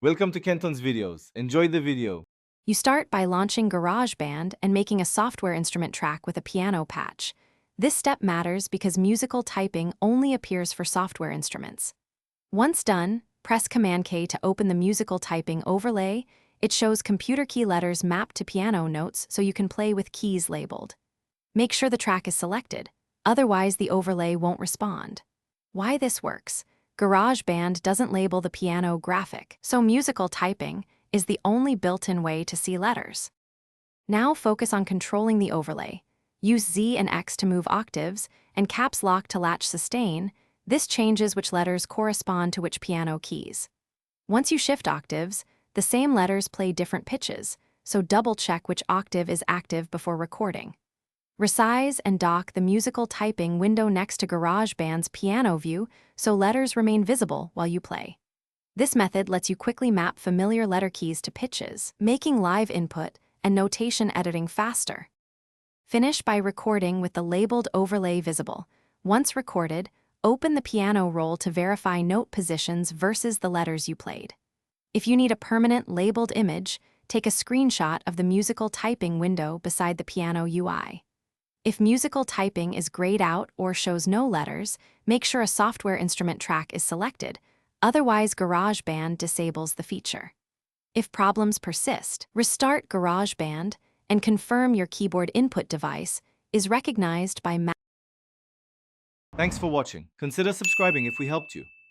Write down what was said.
Welcome to Kenton's videos. Enjoy the video. You start by launching Garageband and making a software instrument track with a piano patch. This step matters because musical typing only appears for software instruments. Once done, press Command-K to open the musical typing overlay. It shows computer key letters mapped to piano notes so you can play with keys labeled. Make sure the track is selected, otherwise the overlay won't respond. Why this works? GarageBand doesn't label the piano graphic, so musical typing is the only built-in way to see letters. Now focus on controlling the overlay. Use Z and X to move octaves, and caps lock to latch sustain. This changes which letters correspond to which piano keys. Once you shift octaves, the same letters play different pitches, so double-check which octave is active before recording. Resize and dock the musical typing window next to GarageBand's piano view so letters remain visible while you play. This method lets you quickly map familiar letter keys to pitches, making live input and notation editing faster. Finish by recording with the labeled overlay visible. Once recorded, open the piano roll to verify note positions versus the letters you played. If you need a permanent labeled image, take a screenshot of the musical typing window beside the piano UI. If musical typing is grayed out or shows no letters, make sure a software instrument track is selected, otherwise GarageBand disables the feature. If problems persist, restart GarageBand and confirm your keyboard input device is recognized by Thanks for watching. Consider subscribing if we helped you.